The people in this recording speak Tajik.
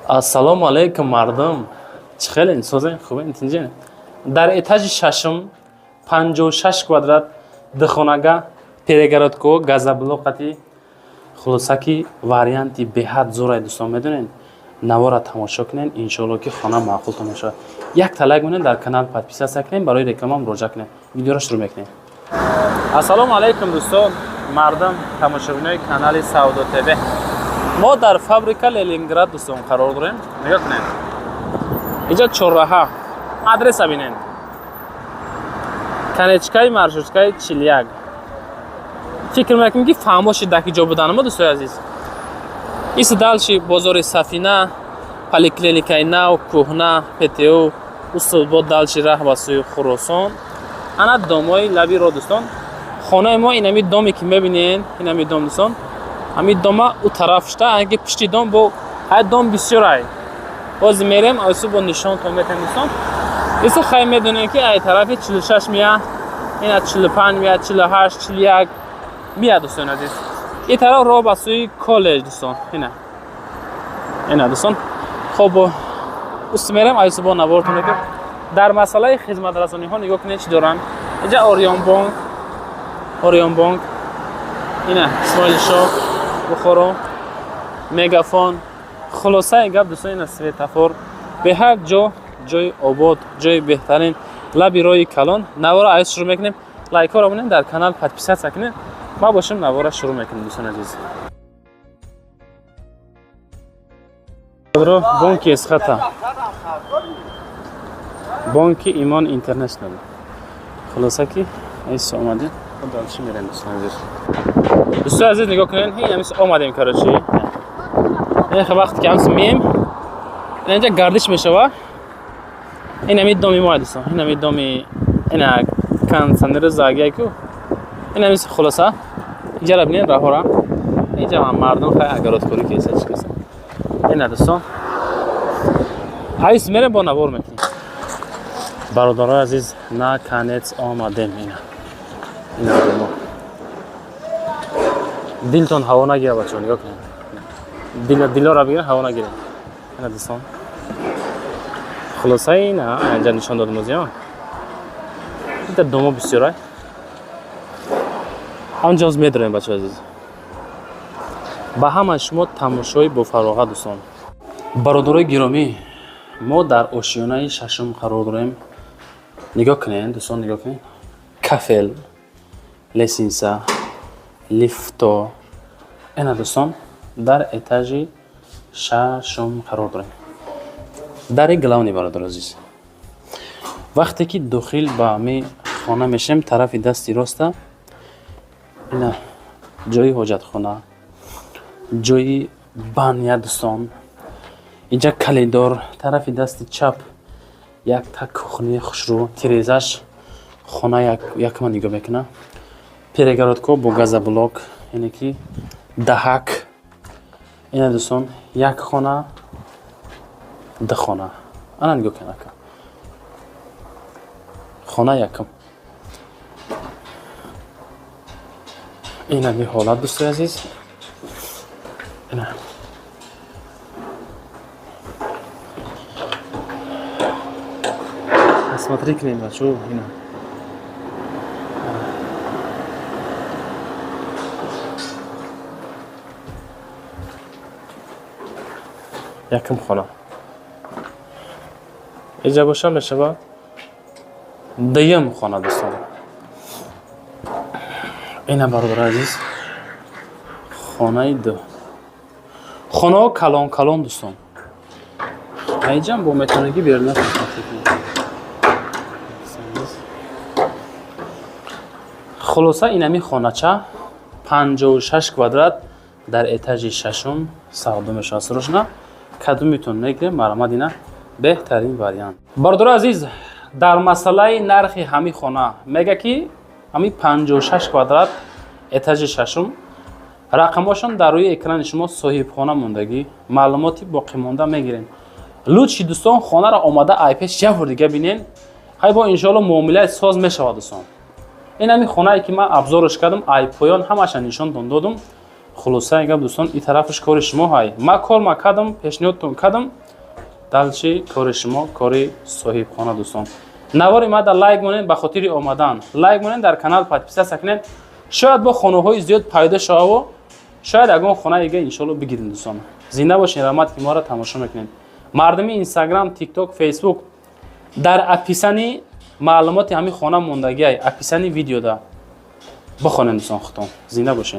Ассалому алейкум мардум. Чхелин созен хубин тинҷин. Дар этажи шашум 56 квадрат духонага перегородко газоблокати хулосаки варианти беҳад зӯрай дӯстон медонен. Навора тамошо кунен, иншоалло ки хона маъқултон мешавад. Як талайк монен дар канал подписация кунен, барои реклама муроҷиат кунен. Видеоро шурӯъ мекунем. Ассалому алейкум дӯстон, мардум тамошобинои канали Саудо ТВ. Мо дар фабрика Ленинград дӯстон қарор дорем. Нигоҳ кунед. Инҷа чорраҳа. Адреса бинен. Канечкаи маршруткаи 41. Фикр мекунем ки фаҳмо шида ки ҷо буданама дӯстои азиз. Ис далши бозори Сафина, поликлиникаи Нав, Кӯҳна, ПТУ, Усулбод далши раҳ ба сӯи Хӯросон. Ана домои лаби ро дӯстон. Хонаи мо инами доме ки мебинен, инами дом дӯстон. Ами дома у тараф шта, анки пишти дом бо ҳай дом бисёрай. Боз мерем, айсу бо нишонтон метем дӯстон. Исо хай медонем ки ай тарафи 46 мия, ина 45 мия, 48, 41 мия дӯстон азиз. И тараф ро ба сӯи коллеҷ дӯстон. Ина дӯстон. Хоб ус мерем, айсу бо навортон метем. Дар масъалаи хизматрасониҳо нигоҳ кунед чӣ дорам. Инҷа Орион Банк, ина Исмоили Шоҳ, Бухоро, Мегафон, хулосаи гап дӯстон ина светофор. Беҳар ҷои обод, ҷои беҳтарин, лаби роҳи калон. Навора айс шурӯъ мекунем. Лайкҳоро монем, дар канал подписация кунед. Ма бошем навора шурӯъ мекунем дӯстон азиз. Бонки Эсхата. Бонки Имон Интернешнл. Хулоса ки айс омадем. Далши мерем дӯстон азиз. Дӯстои азиз нигоҳ кунед. Ҳамис омадем карочи. Эх вақте ки ҳамис меем. Инҷа гардиш мешава. Инами доми мо дӯстон. Инами доми ина кондитсионери загия ку. Инами хулоса. Инҷа ра бинед раҳора. Инҷа мардум хай агародкорӣ кеса чӣ кеса. Ина дӯстон. Айс мерем бо навор мекунем. Бародарои азиз, на конец омадем ина. Ина домо. Дилтон ҳаво нагира бачаҳо, нигоҳ кунед. Дилора бигир, ҳаво нагиред. Ина дӯстон. Хулоса ина инҷа нишон додем озиё. Ита домо бисёрай. Ҳамҷоз медорем бачаҳо азиз. Ба ҳамаи шумо тамошои бофароғат дӯстон. Бародарои гиромӣ, мо дар ошиёнаи шашум қарор дорем. Нигоҳ кунед, дӯстон, нигоҳ кунед. Кафел, лесинса, лифто. Ина дӯстон, дар этажи шашум қарор дорем. Дари главни бародар азиз. Вақте ки дохил ба ми хона мешем, тарафи дасти роста ина ҷои ҳоҷатхона, ҷои баня дӯстон. Инҷа калидор, тарафи дасти чап як так кухни хушрӯ, тирезаш хона якма нигоҳ мекуна. Перегородко бо газоблок, яъне ки даҳак. Ина дӯстон, як хона, ду хона. Ана нигоҳ кунед ака. Хона якум. Ина ми ҳолат дӯстои азиз. Ина. Смотри кунед бачаҳо, ина. Якум хона. Инҷа боша мешавад дуюм хона дӯстон. Ина бародари азиз. Хонаи ду. Хонаҳо калон дӯстон. Айҷам бо метавонагӣ берна. Хулоса инами хонача 56 квадрат дар этажи шашум савдо мешавад. Срочно кадумитон мегирем, марамад ина беҳтарин вариант. Бародари азиз, дар масъалаи нархи ҳами хона мега ки ҳами 56 квадрат этажи шашум рақамошон дар рӯи экрани шумо соҳибхона мондагӣ маълумоти боқимонда мегирем. Лутфи дӯстон хонаро омада айпеш ҷавр дига бинен. Ҳай бо иншоалло муомилаи соз мешавад дӯстон. Ин ҳами хонае ки ман абзорш кардам, айпоён ҳамаша нишонтон додум. хулосаи гап дӯстон, ин тарафаш кори шумо ҳай. Ма кор кардам, пешниҳодтон кардам. Далчи кори шумо, кори соҳибхона дӯстон. Навори мада лайк монед ба хотири омадан. Лайк монед, дар канал подписация кунед. Шояд бо хонаҳои зиёд пайдо шава, шояд ягон хона дига иншоалло бигирем дӯстон. Зинда бошин, раҳмат ки моро тамошо мекунед. Мардуми Instagram, TikTok, Facebook дар описани маълумоти ҳамин хона мондагиай, описани видеода бихонед дӯстон худтон. Зинда бошед.